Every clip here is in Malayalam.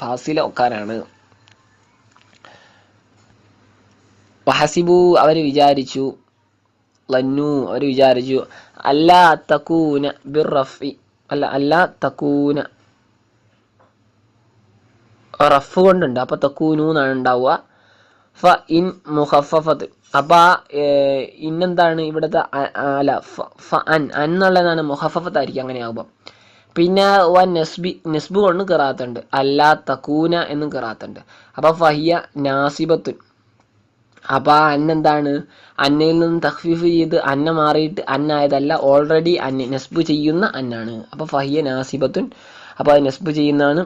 ഫാസില ഒക്കാനാണ്. വഹസിബു അവർ വിചാരിച്ചു, ലന്നു അവർ വിചാരിച്ചു, അല്ലാ തകൂന ബിർറഫി അല്ലാ തകൂന റഫ് കൊണ്ടുണ്ട്, അപ്പൊ തക്കൂനു എന്നാണ് ഉണ്ടാവുക. ഫ ഇൻ മുഖഫഫത്ത്, അപ്പൊ ഇന്നെന്താണ് ഇവിടുത്തെ ഫ അൻ എന്നുള്ളതാണ് മുഖഫഫത്തായിരിക്കും അങ്ങനെ ആകുമ്പോൾ. പിന്നെ വ നെസ്ബ് കൊണ്ട് കിറാത്തുണ്ട്, അല്ലാ തക്കൂന എന്നും കിറാത്തുണ്ട്. അപ്പൊ ഫഹിയ നാസിബത്തുൻ, അപ്പൊ അന്നെന്താണ് അന്നയിൽ നിന്ന് തഖ്ഫീഫ് ചെയ്ത് അന്ന മാറിയിട്ട് അന്നായതല്ല, ഓൾറെഡി അന്ന നെസ്ബ് ചെയ്യുന്ന അന്നാണ്. അപ്പൊ ഫഹിയ നാസിബത്തുൻ, അപ്പൊ അത് നെസ്ബ് ചെയ്യുന്നതാണ്.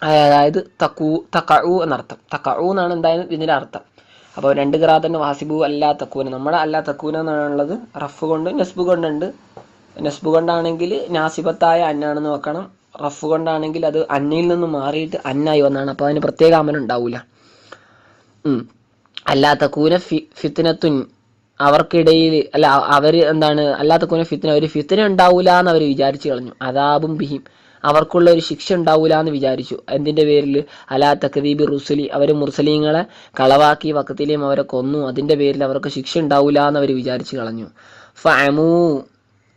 അതായത് തക്കഉ എന്നർത്ഥം. തക്കഉ എന്നാണ് എന്തായാലും ഇതിൻ്റെ അർത്ഥം. അപ്പോൾ രണ്ട് ഖിറാഅത്തിന്റെ വാസിബു അല്ലാ തക്കൂന, നമ്മുടെ അല്ലാ തക്കൂന എന്നാണുള്ളത്. റഫ് കൊണ്ട് നെസ്ബ് കൊണ്ടുണ്ട്. നെസ്ബ് കൊണ്ടാണെങ്കിൽ നാസിബത്തായ അന്നാണെന്ന് വെക്കണം. റഫ് കൊണ്ടാണെങ്കിൽ അത് അന്നയിൽ നിന്ന് മാറിയിട്ട് അന്നായി വന്നാണ്. അപ്പോൾ അതിന് പ്രത്യേക അമൽ ഉണ്ടാവില്ല. അല്ലാ തക്കൂന ഫിത്നത്തുൻ, അവർക്കിടയിൽ അല്ല അവർ എന്താണ് അല്ലാ തക്കൂന ഫിത്ന, ഒരു ഫിത്ന ഉണ്ടാവൂല എന്ന് അവർ വിചാരിച്ചു കളഞ്ഞു. അദാബും ബിഹിം, അവർക്കുള്ള ഒരു ശിക്ഷ ഉണ്ടാവൂല എന്ന് വിചാരിച്ചു. എന്തിന്റെ പേരിൽ? അലാ തക്ദീബി റുസുലി, അവർ മുർസലീങ്ങളെ കളവാക്കി വക്കത്തിലെയും അവരെ കൊന്നു, അതിന്റെ പേരിൽ അവർക്ക് ശിക്ഷ ഉണ്ടാവൂല എന്ന് അവർ വിചാരിച്ചു കളഞ്ഞു. ഫഅമൂ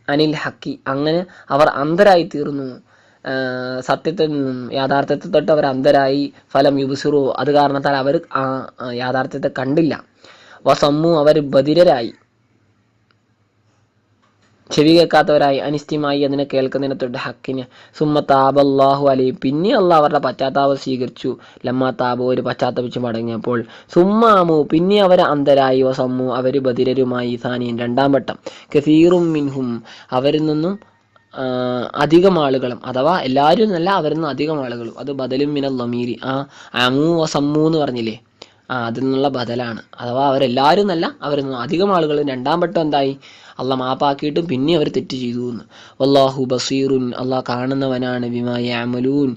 അനിൽ ഹക്കി, അങ്ങനെ അവർ അന്ധരായി തീർന്നു സത്യത്തിൽ നിന്നും, യാഥാർത്ഥ്യത്തെ തൊട്ട് അവർ അന്ധരായി. ഫലം യുബ്സിറു, അത് കാരണത്താൽ അവർ യാഥാർത്ഥ്യത്തെ കണ്ടില്ല. വസമ്മു, അവർ ബധിരരായി, ചെവി കേൾക്കാത്തവരായി, അനിസ്തിമായി അതിനെ കേൾക്കുന്നതിനെ തൊട്ട് ഹക്കിന്. സുമ്മ താബല്ലാഹു അലൈഹി, പിന്നെ അള്ളാഹ് അവരുടെ പശ്ചാത്താപം സ്വീകരിച്ചു. ലമ്മാ താബ്, ഒരു പശ്ചാത്തപിച്ച് മടങ്ങിയപ്പോൾ. സുമ്മാമു, പിന്നെ അവർ അന്ധരായി. വസമ്മു, അവർ ബധിരരുമായി. സാനിയൻ, രണ്ടാം വട്ടം. കസീറും മിൻഹും, അവരിൽ നിന്നും അധികം ആളുകളും, അഥവാ എല്ലാവരും എന്നല്ല, അവരിൽ നിന്നും അധികം ആളുകളും. അത് ബദലും മിനൽ ലമീരി, അമു വസമ്മു എന്ന് പറഞ്ഞില്ലേ, അതിൽ നിന്നുള്ള ബദലാണ്. അഥവാ അവരെല്ലാവരും എന്നല്ല, അവരിൽ നിന്നും അധികം ആളുകളും. രണ്ടാം വട്ടം എന്തായി? അള്ളാഹ് മാപ്പാക്കിയിട്ടും പിന്നെ അവർ തെറ്റ് ചെയ്തു എന്ന്. വല്ലാഹു ബസീറുൻ, അള്ളാഹ് കാണുന്നവനാണ്. ബിമാ യഅമലൂൻ,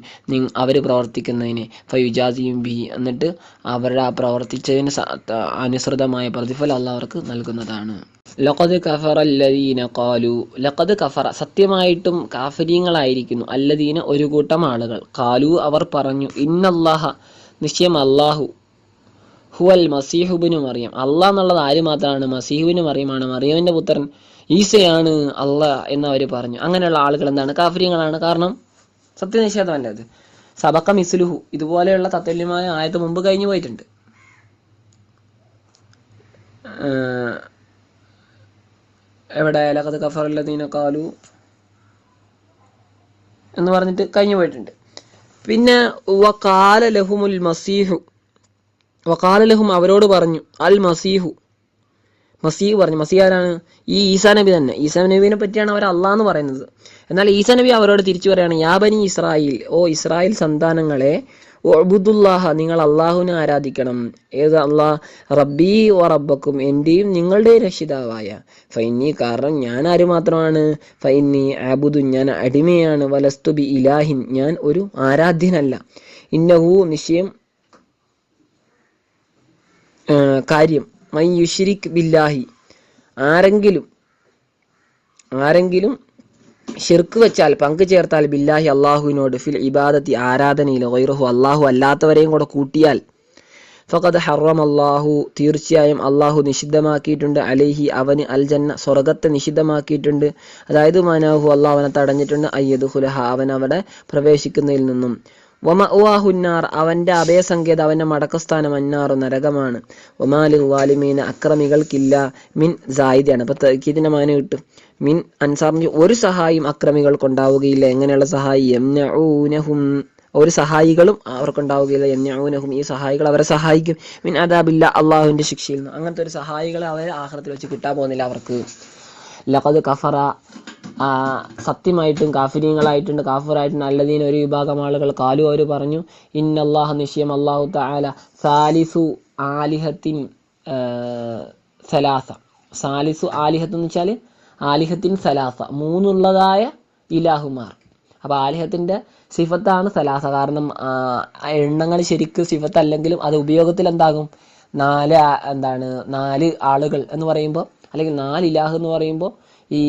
അവർ പ്രവർത്തിക്കുന്നതിന്. ഫയുജാസിയും ബി, എന്നിട്ട് അവരുടെ ആ പ്രവർത്തിച്ചതിന് അനുസൃതമായ പ്രതിഫലം അള്ളാഹ് അവർക്ക് നൽകുന്നതാണ്. ലഖദ് കഫറ അല്ലദീന ഖാലു, ലഖദ് കഫറ, സത്യമായിട്ടും കാഫിരീങ്ങളായിരിക്കുന്നു. അല്ലദീന, ഒരു കൂട്ടം ആളുകൾ. ഖാലു, അവർ പറഞ്ഞു. ഇന്നല്ലാഹ, നിശ്ചയം അല്ലാഹു, ഹുവൽ മസീഹുബിനു മറിയം, അള്ളാഹ് എന്നുള്ളത് ആര് മാത്രമാണ്? മസീഹുബിന് മറിയമാണ്, മറിയമിന്റെ പുത്രൻ ഈസയാണ് അള്ളാഹ് എന്ന് അവർ പറഞ്ഞു. അങ്ങനെയുള്ള ആളുകൾ എന്താണ്? കാഫിര്യങ്ങളാണ്. കാരണം സത്യനിഷേധമല്ല അത്. സബക്ക മിസ്ലുഹു, ഇതുപോലെയുള്ള തത്തുല്യമായ ആയത്ത് മുമ്പ് കഴിഞ്ഞു പോയിട്ടുണ്ട്. എവിടെ? ലഖദ് കഫറല്ലദീന ഖാലു എന്ന് പറഞ്ഞിട്ട് കഴിഞ്ഞു പോയിട്ടുണ്ട്. പിന്നെ വഖാല ലഹുമുൽ മസീഹു, വഖാല ലഹും, അവരോട് പറഞ്ഞു. അൽ മസീഹു, മസീഹ് പറഞ്ഞു. മസീഹ് ആരാണ്? ഈ ഈസാ നബി തന്നെ. ഈസാ നബീനെ പറ്റിയാണ് അവർ അള്ളാഹ് എന്ന് പറയുന്നത്. എന്നാൽ ഈസാ നബി അവരോട് തിരിച്ചു പറയാണ്, യാ ബനി ഇസ്രായേൽ, ഓ ഇസ്രായേൽ സന്താനങ്ങളെ, ഉഅ്ബുദുല്ലാഹ, നിങ്ങൾ അള്ളാഹുവിനെ ആരാധിക്കണം. ഏത് അള്ളാഹ്? റബ്ബി വ റബ്ബക്കും, എന്റെയും നിങ്ങളുടെയും രക്ഷിതാവായ. ഫൈന്നി, കാരണം ഞാൻ ആര് മാത്രമാണ്? ഫൈന്നി അബുദു, ഞാൻ അടിമയാണ്. വലസ്തു ബി ഇലാഹിൻ, ഞാൻ ഒരു ആരാധ്യനല്ല. ഇന്നഹു, നിശ്ചയം കാര്യം, മൻ യുശ്രിക് ബില്ലാഹി, ആരെങ്കിലും ഷിർക്ക് വെച്ചാൽ, പങ്കു ചേർത്താൽ, ബില്ലാഹി അള്ളാഹുവിനോട്, ഫിൽ ഇബാദത്തി, ആരാധനയിൽ, ഗൈറുഹു, അള്ളാഹു അല്ലാത്തവരെയും കൂടെ കൂട്ടിയാൽ, ഫഖദ് ഹറമ അല്ലാഹു, തീർച്ചയായും അള്ളാഹു നിഷിദ്ധമാക്കിയിട്ടുണ്ട്, അലൈഹി, അവന്, അൽ ജന്ന, സ്വർഗത്തെ നിഷിദ്ധമാക്കിയിട്ടുണ്ട്. അതായത് മനാഹു, അള്ളാഹു അവനെ തടഞ്ഞിട്ടുണ്ട്, അയ്യദ്ഖുലഹ, അവൻ അവിടെ പ്രവേശിക്കുന്നതിൽ നിന്നും. വമഅവാഹുന്നാർ, അവന്റെ അഭയസങ്കേതം, അവന്റെ മടക്കസ്ഥാനം, അന്നാറു, നരകമാണ്. വമാലിൽ വാലിമീന, അക്രമികൾക്കില്ല. മിൻ സായിദാണ്, അപ്പൊ തഅക്കീദിന്റെ മാന കിട്ടും. മിൻ അൻസാറിന്, ഒരു സഹായിയും അക്രമികൾക്കുണ്ടാവുകയില്ല. എങ്ങനെയുള്ള സഹായി? യംനഊനഹും, ഒരു സഹായികളും അവർക്കുണ്ടാവുകയില്ല. യംനഊനഹും, ഈ സഹായികൾ അവരെ സഹായിക്കും. മിൻ അദാബില്ല, അള്ളാഹുവിന്റെ ശിക്ഷയിൽ നിന്ന്. അങ്ങനത്തെ ഒരു സഹായികളെ അവരെ ആഖിറത്തിൽ വെച്ച് കിട്ടാൻ പോകുന്നില്ല അവർക്ക്. ലഖദ് കഫറ, സത്യമായിട്ടും കാഫിരീങ്ങളായിട്ടുണ്ട്, കാഫിറായിട്ടുണ്ട്. അല്ലദീന, ഒരു വിഭാഗം ആളുകൾ. കാലു, അവർ പറഞ്ഞു. ഇന്നല്ലാഹ, നിശ്ചയം അല്ലാഹു തആല, സാലിസു ആലിഹത്തിൻ സലാസ, സാലിസു ആലിഹത്ത് എന്ന് വെച്ചാൽ ആലിഹത്തിൻ സലാസ, മൂന്നുള്ളതായ ഇലാഹുമാർ. അപ്പൊ ആലിഹത്തിന്റെ സിഫത്താണ് സലാസ. കാരണം എണ്ണങ്ങൾ ശരിക്കും സിഫത്ത് അല്ലെങ്കിലും അത് ഉപയോഗത്തിൽ എന്താകും? നാല് ആളുകൾ എന്ന് പറയുമ്പോൾ, അല്ലെങ്കിൽ 4 ഇലാഹ് എന്ന് പറയുമ്പോൾ, ഈ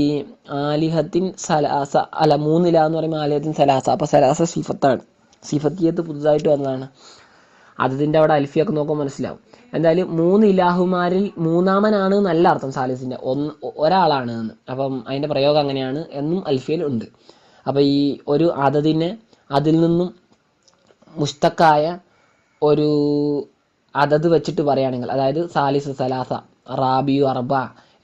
ആലിഹത്തിൻ സലാസ, അല്ല 3 ഇലാഹ് എന്ന് പറയുമ്പോൾ ആലിഹത്തിൻ സലാസ. അപ്പൊ സലാസ സിഫത്താണ്. സിഫത്തിയത്ത് പുതുതായിട്ട് വന്നതാണ്. അതിൻ്റെ അവിടെ അൽഫിയൊക്കെ നോക്കുമ്പോൾ മനസ്സിലാവും. എന്തായാലും 3 ഇലാഹുമാരിൽ മൂന്നാമനാണ് നല്ല അർത്ഥം സാലിസിൻ്റെ, ഒരാളാണ് എന്ന്. അപ്പം അതിൻ്റെ പ്രയോഗം അങ്ങനെയാണ് എന്നും അൽഫിയൽ ഉണ്ട്. അപ്പോൾ ഈ ഒരു അതതിനെ അതിൽ നിന്നും മുസ്തക്കായ ഒരു അതത് വെച്ചിട്ട് പറയുകയാണെങ്കിൽ, അതായത് സാലിസ് സലാസ, റാബിയു അർബ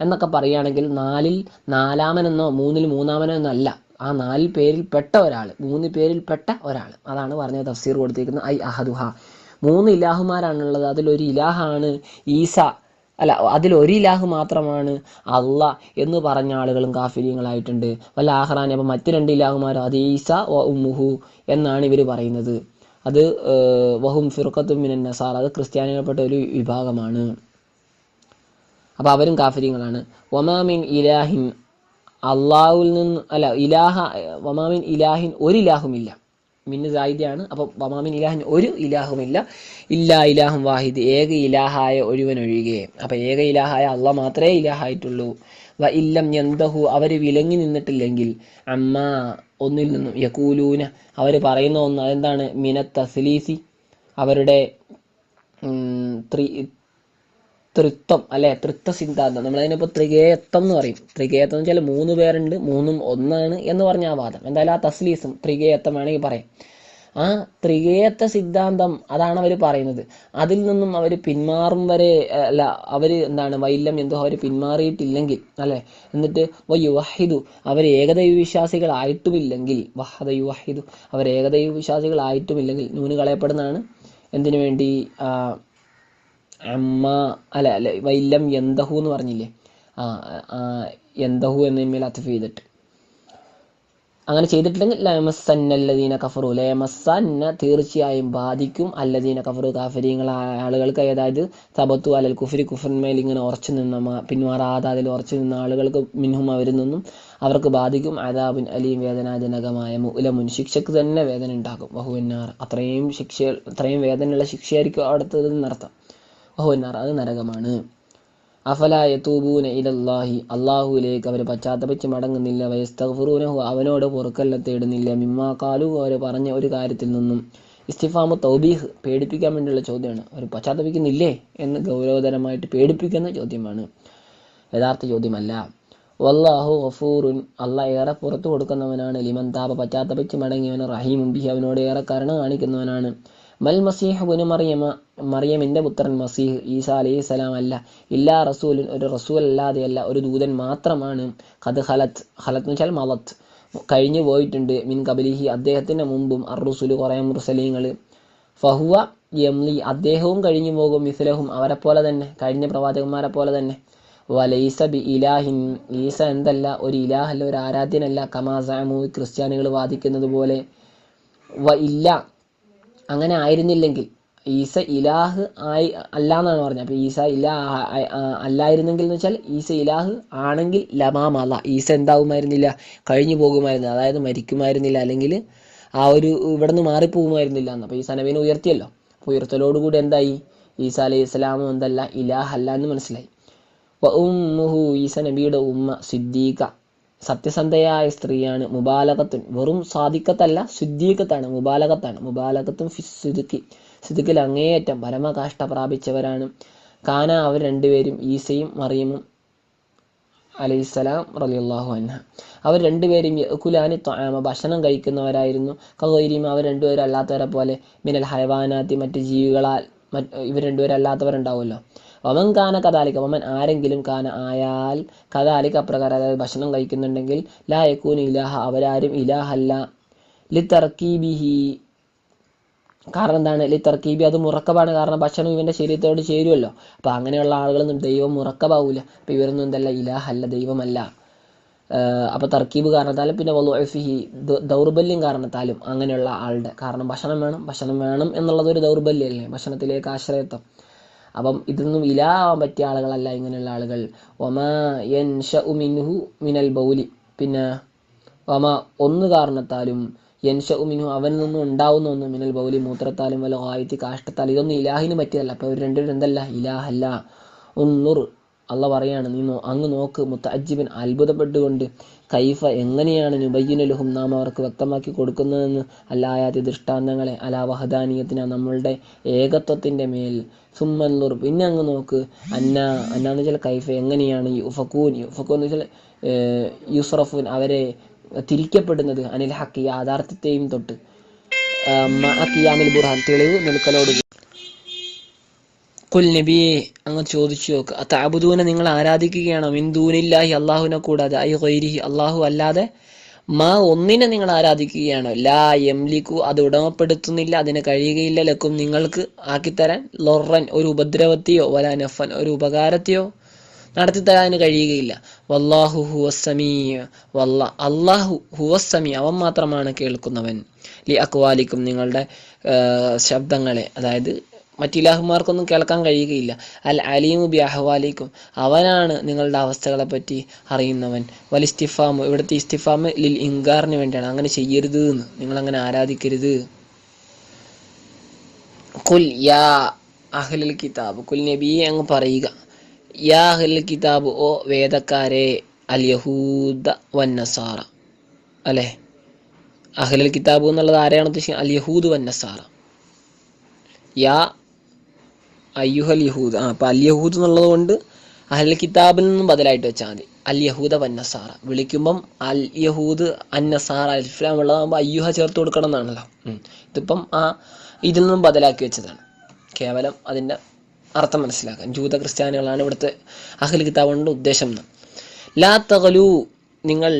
എന്നൊക്കെ പറയുകയാണെങ്കിൽ 4-ൽ 4-ാമനെന്നോ 3-ൽ 3-ാമനെന്നോ അല്ല, ആ 4 പേരിൽ പെട്ട ഒരാൾ, 3 പേരിൽ പെട്ട ഒരാൾ. അതാണ് പറഞ്ഞത് തഫ്സീർ കൊടുത്തിരിക്കുന്നത്. ഐ അഹദുഹ, 3 ഇലാഹുമാരാണുള്ളത്, അതിലൊരു ഇലാഹാണ് ഈസ, അല്ല അതിലൊരു ഇലാഹ് മാത്രമാണ് അള്ളാഹ് എന്ന് പറഞ്ഞ ആളുകളും കാഫിര്യങ്ങളായിട്ടുണ്ട്. വല്ല ആഹ്റാൻ, അപ്പം മറ്റ് 2 ഇലാഹുമാർ അത് ഈസ വ ഉമ്മുഹു എന്നാണ് ഇവർ പറയുന്നത്. അത് വഹും ഫിർഖത്തും മിനൻ നസാറ, അത് ക്രിസ്ത്യാനികൾപ്പെട്ട ഒരു വിഭാഗമാണ്. അപ്പോൾ അവരും കാഫിര്യങ്ങളാണ്. വമാമിൻ ഇലാഹിൻ, അള്ളാഹുവിൽ നിന്ന് അല്ല ഇലാഹ, വമാമിൻ ഇലാഹിൻ ഒരു ഇലാഹുമില്ല, മിന്ന് സായിദയാണ്. അപ്പം വമാമിൻ ഇലാഹിൻ ഒരു ഇലാഹുമില്ല, ഇല്ലാ ഇലാഹും വാഹിദ്, ഏക ഇലാഹായ ഒരുവനൊഴികെ. അപ്പം ഏക ഇലാഹായ അള്ളാഹ് മാത്രമേ ഇലാഹായിട്ടുള്ളൂ. വ ഇല്ലം യന്തഹു, അവർ വിലങ്ങി നിന്നിട്ടില്ലെങ്കിൽ, അമ്മ ഒന്നിൽ നിന്നും, യകൂലൂന അവർ പറയുന്ന ഒന്ന്, അതെന്താണ്, മിനത്ത് തസ്ലീസി അവരുടെ ത്രിത്വം അല്ലെ, തൃത്വ സിദ്ധാന്തം. നമ്മളതിനിപ്പോൾ ത്രികേയത്വം എന്ന് പറയും. ത്രികേയത്വം എന്ന് വെച്ചാൽ 3 പേരുണ്ട്, 3ഉം ഒന്നാണ് എന്ന് പറഞ്ഞ ആ വാദം. എന്തായാലും ആ തസ്ലീസും ത്രികേയത്വം വേണമെങ്കിൽ പറയാം. ആ ത്രികേയത്വ സിദ്ധാന്തം അതാണ് അവർ പറയുന്നത്. അതിൽ നിന്നും അവർ പിന്മാറും വരെ അല്ല, അവർ എന്താണ്, വൈല്ലം എന്തോ അവർ പിന്മാറിയിട്ടില്ലെങ്കിൽ അല്ലെ, എന്നിട്ട് യുവഹിദു അവർ ഏകദൈവ വിശ്വാസികളായിട്ടുമില്ലെങ്കിൽ, വഹദ യുവഹിദു അവർ ഏകദൈവ വിശ്വാസികളായിട്ടുമില്ലെങ്കിൽ, നൂന് കളയപ്പെടുന്നതാണ്. എന്തിനു വേണ്ടി, അമ്മ അല്ല അല്ല വൈല്ലം യന്തഹു എന്ന് പറഞ്ഞില്ലേ, യന്തഹു എന്നതിന്മേൽ അത്ഫ് ചെയ്തിട്ട് അങ്ങനെ ചെയ്തിട്ടില്ലെങ്കിൽ ലയമസ്സന്ന അല്ലദീന കഫറു, ലയമസ്സന്ന തീർച്ചയായും ബാധിക്കും, അല്ലദീന കഫറു കാഫിരീങ്ങളായ ആളുകൾക്ക്, അതായത് തബത്തു അലൽ കുഫരി കുഫറിന്മേൽ ഇങ്ങനെ ഉറച്ചു നിന്ന, പിന്മാറാതെ അതിൽ ഉറച്ചു നിന്ന ആളുകൾക്ക്, മിൻഹും അവരിൽ നിന്നും അവർക്ക് ബാധിക്കും, അദാബുൻ അലീം വേദനാജനകമായ മുഅ്ലമുൻ ശിക്ഷക്ക് തന്നെ വേദന ഉണ്ടാക്കും, വഹുവന്നാർ അത്രയും വേദനയുള്ള ശിക്ഷയായിരിക്കും അവിടുത്തെ എന്നർത്ഥം. വഹുവന്നാർ അത് നരകമാണ്. അഫല യതൂബൂന ഇലല്ലാഹി അള്ളാഹുവിലേക്ക് അവർ പശ്ചാത്തപിച്ച് മടങ്ങുന്നില്ല, വയസ്തഗ്ഫിറൂനഹു അവനോട് പൊറുക്കലിനെ തേടുന്നില്ല, മിമ്മാ ഖാലു അവർ പറഞ്ഞ ഒരു കാര്യത്തിൽ നിന്നും. ഇസ്തിഫാമു തൗബീഹ് പേടിപ്പിക്കാൻ വേണ്ടിയുള്ള ചോദ്യമാണ്. അവർ പശ്ചാത്തപിക്കുന്നില്ലേ എന്ന് ഗൗരവതരമായിട്ട് പേടിപ്പിക്കുന്ന ചോദ്യമാണ്, യഥാർത്ഥ ചോദ്യമല്ല. വല്ലാഹു ഗഫൂറുൻ അള്ളാഹ് ഏറെ പുറത്തു കൊടുക്കുന്നവനാണ്, ലിമൻ താബ പശ്ചാത്തപിച്ച് മടങ്ങിയവന്, റഹീമുൻ ബിഹി അവനോട് ഏറെ കരുണ കാണിക്കുന്നവനാണ്. മൽ മസീഹ് ബുനു മറിയമിൻ്റെ പുത്രൻ മസീഹ് ഈസാ അലൈഹിസ്സലാം അല്ല, ഇല്ലാ റസൂലുൻ ഒരു റസൂൽ അല്ലാതെയല്ല, ഒരു ദൂതൻ മാത്രമാണ്. ഖദ് ഖലത്ത് എന്ന് വെച്ചാൽ മലത്ത് കഴിഞ്ഞു പോയിട്ടുണ്ട്, മിൻ ഖബലിഹി അദ്ദേഹത്തിൻ്റെ മുമ്പും, അർറുസുലു കുറേ മുർസലീങ്ങൾ, ഫഹുവ യംലി അദ്ദേഹവും കഴിഞ്ഞു പോകും, മിസ്ലഹും അവരെ പോലെ തന്നെ, കഴിഞ്ഞ പ്രവാചകന്മാരെ പോലെ തന്നെ. വലൈസ ബി ഇലാഹിൻ ഈസ എന്തല്ല, ഒരു ഇലാഹല്ല, ഒരു ആരാധ്യനല്ല, കമാ സഅമു ക്രിസ്ത്യാനികൾ വാദിക്കുന്നത് പോലെ. വ ഇല്ല അങ്ങനെ ആയിരുന്നില്ലെങ്കിൽ, ഈസ ഇലാഹ് അല്ല എന്നാണ് പറഞ്ഞത്. അപ്പോൾ ഈസ ഇലാഹ് അല്ലായിരുന്നെങ്കിൽ എന്ന് വെച്ചാൽ ഈസ ഇലാഹ് ആണെങ്കിൽ ലമാമല്ല, ഈസ എന്താകുമായിരുന്നില്ല, കഴിഞ്ഞു പോകുമായിരുന്നു, അതായത് മരിക്കുമായിരുന്നില്ല, അല്ലെങ്കിൽ ആ ഒരു ഇവിടെ നിന്ന് മാറിപ്പോകുമായിരുന്നില്ല എന്ന്. അപ്പോൾ ഈസ നബീനെ ഉയർത്തിയല്ലോ, അപ്പോൾ ഉയർത്തലോടുകൂടി എന്തായി, ഈസ അലൈഹി സ്വലാമും എന്തല്ല, ഇലാഹ് അല്ല എന്ന് മനസ്സിലായി. ഉമ്മുഹു ഈസ നബിയുടെ ഉമ്മ സിദ്ദീഖ സത്യസന്ധയായ സ്ത്രീയാണ്, മുബാലകത്തുൻ വെറും സാദിക്കത്തല്ല സിദ്ദീഖത്താണ്, മുബാലകത്തും സിദ്ദിഖിൽ അങ്ങേയറ്റം പരമകാഷ്ഠ പ്രാപിച്ചവരാണ്. കാന അവർ രണ്ടുപേരും, ഈസയും മറിയമും അലൈഹിസ്സലാം റളിയല്ലാഹു അൻഹ, അവർ രണ്ടുപേരും യഅ്കുലാനി ത്വആമ ഭക്ഷണം കഴിക്കുന്നവരായിരുന്നു, കഗൈരിഹിം അവർ രണ്ടുപേരും അല്ലാത്തവരെ പോലെ, മിനൽ ഹയവാനാത്തി മറ്റ് ജീവികളാൽ, ഇവർ രണ്ടുപേരും അല്ലാത്തവരുണ്ടാവുമല്ലോ. വമൻ കാന കദാലിക വമൻ ആരെങ്കിലും കാന ആയാൽ കദാലിക അപ്രകാരം, അതായത് ഭക്ഷണം കഴിക്കുന്നുണ്ടെങ്കിൽ, ലാ യകൂനു ഇലാഹ അവരാരും ഇലാഹല്ല, ലിതർക്കീബിഹി കാരണം എന്താണ്, ലിതർക്കീബി അത് മുറക്കബാണ്, കാരണം ഭക്ഷണം ഇവൻ്റെ ശരീരത്തോട് ചേരുമല്ലോ. അപ്പോൾ അങ്ങനെയുള്ള ആളുകളൊന്നും ദൈവം മുറക്കബാവൂല, അപ്പോൾ ഇവരൊന്നും എന്തല്ല, ഇലാഹല്ല ദൈവമല്ല. അപ്പോൾ തർക്കീബ് കാരണത്താലും പിന്നെ വളുഅഫിഹി ദൗർബല്യം കാരണത്താലും അങ്ങനെയുള്ള ആളുടെ, കാരണം ഭക്ഷണം വേണം എന്നുള്ളതൊരു ദൗർബല്യമല്ലേ, ഭക്ഷണത്തിലേക്ക് ആശ്രയത്വം. അപ്പം ഇതൊന്നും ഇലാവാൻ പറ്റിയ ആളുകളല്ല ഇങ്ങനെയുള്ള ആളുകൾ. വമാ യൻഷഉ മിൻഹു മിനൽ ബൗലി, പിന്നെ വമാ ഒന്ന് കാരണത്താലും, യൻഷഉ മിൻഹു അവനിൽ നിന്നും ഉണ്ടാവുന്ന ഒന്ന്, മിനൽ ബൗലി മൂത്രത്താലും, വല്ല ഗായത്തി കാഷ്ടത്താലും, ഇതൊന്നും ഇലാഹിന് പറ്റിയതല്ല. അപ്പോൾ ഇവർ രണ്ടുപേരും എന്തല്ല, ഇലാഹല്ല. ഉന്നുർ അള്ള പറയാണ്, നീ അങ്ങ് നോക്ക്, മുത്തഅജ്ജിബൻ അത്ഭുതപ്പെട്ടുകൊണ്ട്, കൈഫ എങ്ങനെയാണ്, നുബയ്യിനുലഹും നാം അവർക്ക് വ്യക്തമാക്കി കൊടുക്കുന്നതെന്ന്, അല്ലായാതി ദൃഷ്ടാന്തങ്ങളെ, അലാ വഹദാനിയത്തിന നമ്മളുടെ ഏകത്വത്തിൻ്റെ മേൽ, സുമ്മൻലുർ പിന്നെ അങ്ങ് നോക്ക്, അന്നാന്ന് വെച്ചാൽ കൈഫ എങ്ങനെയാണ്, യുഫക്കൂൻ എന്ന് വെച്ചാൽ യുസ്റഫൂൻ അവരെ തിരിക്കപ്പെടുന്നത്, അനിൽ ഹക്കി യാഥാർത്ഥ്യത്തെയും തൊട്ട്, ഖിയാമിൽ ബുർഹാൻ തെളിവ് നിൽക്കലോട്. ഖുൽ നബിയെ അങ്ങ് ചോദിച്ചു നോക്ക്, അതഅബുദൂന നിങ്ങൾ ആരാധിക്കുകയാണോ, മിൻ ദൂനില്ലാഹി അല്ലാഹുവിനെ കൂടാതെ, ഐ ഗൈരിഹി അല്ലാഹു അല്ലാതെ, മാ ഒന്നിനെ നിങ്ങൾ ആരാധിക്കുകയാണോ, ലാ യംലിക്കു അത് ഉടമപ്പെടുത്തുന്നില്ല, അതിന് കഴിയുകയില്ല, ലക്കും നിങ്ങൾക്ക് ആക്കിത്തരാൻ, ലൊറൻ ഒരു ഉപദ്രവത്തെയോ, വലാ നഫൻ ഒരു ഉപകാരത്തെയോ നടത്തിത്തരാൻ കഴിയുകയില്ല. വല്ലാഹു ഹുവസ്സമീഅ അല്ലാഹു ഹുവസ്സമീഅ അവൻ മാത്രമാണ് കേൾക്കുന്നവൻ, ലി അക്വാലിക്കും നിങ്ങളുടെ ശബ്ദങ്ങളെ, അതായത് മറ്റിലാഹുമാർക്കൊന്നും കേൾക്കാൻ കഴിയുകയില്ല, അൽ അലീമു ബി അഹ്വാലിക്കും അവനാണ് നിങ്ങളുടെ അവസ്ഥകളെ പറ്റി അറിയുന്നവൻ. വൽ ഇസ്തിഫാമു ഇവിടുത്തെ ഇസ്തിഫാമ് ലിൽ ഇൻകാറിന് വേണ്ടിയാണ്, അങ്ങനെ ചെയ്യരുത് എന്ന്, നിങ്ങളങ്ങനെ ആരാധിക്കരുത്. ഖുൽ യാ അഹ്ലൽ കിതാബ് ഖുൽ നബിയെ അങ്ങ് പറയുക, യാ അഹ്ലൽ കിതാബ് ഓ വേദക്കാരെ, അൽ യഹൂദ വന്നസാറ അല്ലേ, അഹ്ലൽ കിതാബ് എന്നുള്ളത് ആരെയാണ് ഉദ്ദേശിക്കുന്നത്, അൽ യഹൂദ് വന്നസാറ, യാ അയ്യുഹൽ യഹൂദ്. അപ്പം അൽ യഹൂദ് എന്നുള്ളത് കൊണ്ട് അഹ്ലൽ കിതാബിൽ നിന്നും ബദലായിട്ട് വെച്ചാൽ മതി, അൽ യഹൂദ വന്നസാറ. വിളിക്കുമ്പം അൽ യഹൂദ് അന്നസാറ അൽഫ്ലാം ഉള്ളതാകുമ്പോൾ അയ്യുഹ ചേർത്ത് കൊടുക്കണം എന്നാണല്ലോ. ഇതിപ്പം ഇതിൽ നിന്നും ബദലാക്കി വെച്ചതാണ്, കേവലം അതിൻ്റെ അർത്ഥം മനസ്സിലാക്കാൻ. ജൂത ക്രിസ്ത്യാനികളാണ് ഇവിടുത്തെ അഹ്ലൽ കിതാബ് കൊണ്ട് ഉദ്ദേശം എന്ന്. ലാ തഗലു നിങ്ങൾ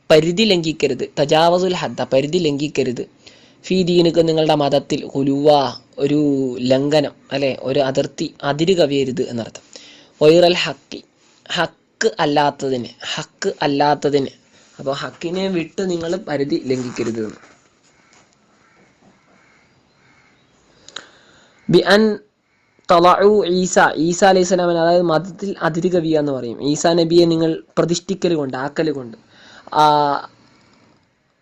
പരിധി ലംഘിക്കരുത്, തജാവസുൽ ഹദ്ദ പരിധി ലംഘിക്കരുത്, ഫീ ദീനുക്ക് നിങ്ങളുടെ മതത്തിൽ, ഹുലുവ ഒരു ലംഘനം അല്ലെ, ഒരു അതിര് കവിയരുത് എന്നർത്ഥം. വൈറൽ ഹക്കി ഹക്ക് അല്ലാത്തതിന് അപ്പോൾ ഹക്കിനെ വിട്ട് നിങ്ങൾ പരിധി ലംഘിക്കരുത് എന്ന്. ബി അൻ തളഉ ഈസ അലൈഹി സ്വലാമിന്, അതായത് മതത്തിൽ അതിര് കവിയ എന്ന് പറയും. ഈസാ നബിയെ നിങ്ങൾ പ്രതിഷ്ഠിക്കൽ കൊണ്ട്, ആക്കൽ കൊണ്ട്,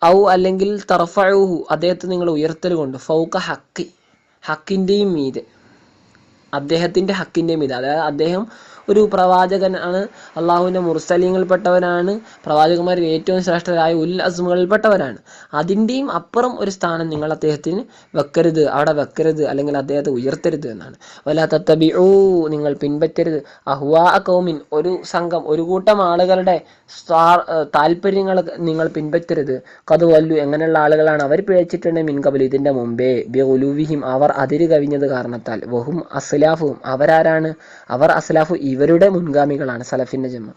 ഔ അല്ലെങ്കിൽ തർഫഉഹു അദ്ദേഹത്തെ നിങ്ങൾ ഉയർത്തൽ കൊണ്ട്, ഫൗക ഹക്കി ഹക്കിൻ്റെയും മീതെ, അദ്ദേഹത്തിൻ്റെ ഹക്കിൻ്റെ മീതെ, അതായത് അദ്ദേഹം ഒരു പ്രവാചകനാണ്, അള്ളാഹുവിൻ്റെ മുർസലീങ്ങളിൽപ്പെട്ടവനാണ്, പ്രവാചകന്മാരിൽ ഏറ്റവും ശ്രേഷ്ഠരായ ഉൽ അസ്മുകളിൽപ്പെട്ടവരാണ്. അതിൻ്റെയും അപ്പുറം ഒരു സ്ഥാനം നിങ്ങൾ അദ്ദേഹത്തിന് അവിടെ വെക്കരുത്, അല്ലെങ്കിൽ അദ്ദേഹത്തെ ഉയർത്തരുത് എന്നാണ്. വലാ തത്തബിഊ നിങ്ങൾ പിൻപറ്റരുത്, അഹ്വാ ഖൗമിൻ ഒരു സംഘം ഒരു കൂട്ടം ആളുകളുടെ താല്പര്യങ്ങൾ നിങ്ങൾ പിൻപറ്റരുത്. ഖദ് വല്ലു എങ്ങനെയുള്ള ആളുകളാണ്, അവർ പിഴച്ചിട്ടുണ്ട്, മിൻ ഖബൽ ഇതിൻ്റെ മുമ്പേ, ബി ഉലൂവിഹിം അവർ അതിര് കവിഞ്ഞത് കാരണത്താൽ, വഹും അസ്ലാഫും അവരാരാണ്, അവർ അസ്ലാഫു ഇവരുടെ മുൻഗാമികളാണ്, സലഫിന്റെ ജമ്മ.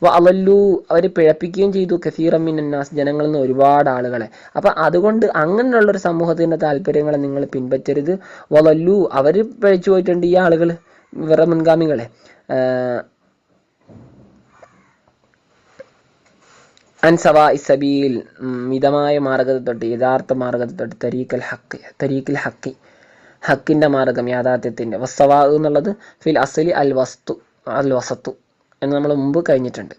വഅളല്ലു അവർ പിഴപ്പിക്കുകയും ചെയ്തു, കസീറൻ മിനന്നാസ് ജനങ്ങളിൽ നിന്ന് ഒരുപാട് ആളുകളെ. അപ്പം അതുകൊണ്ട് അങ്ങനെയുള്ളൊരു സമൂഹത്തിന്റെ താല്പര്യങ്ങളെ നിങ്ങൾ പിൻപറ്റരുത്. വഅളല്ലു അവർ പിഴച്ചു പോയിട്ടുണ്ട്, ഈ ആളുകൾ ഇവരുടെ മുൻഗാമികളെ. അൻ സവാഇ സബീൽ മിതമായ മാർഗത്തെ തൊട്ട്, യഥാർത്ഥ മാർഗത്തെ തൊട്ട്, തരീഖിൽ ഹക്കി ഹക്കിന്റെ മാർഗം, യാഥാർത്ഥ്യത്തിന്റെ. വസ്സവാ എന്നുള്ളത് ഫിൽ അസ്ലി അൽ വസത്തു എന്ന് നമ്മൾ മുമ്പ് കഴിഞ്ഞിട്ടുണ്ട്.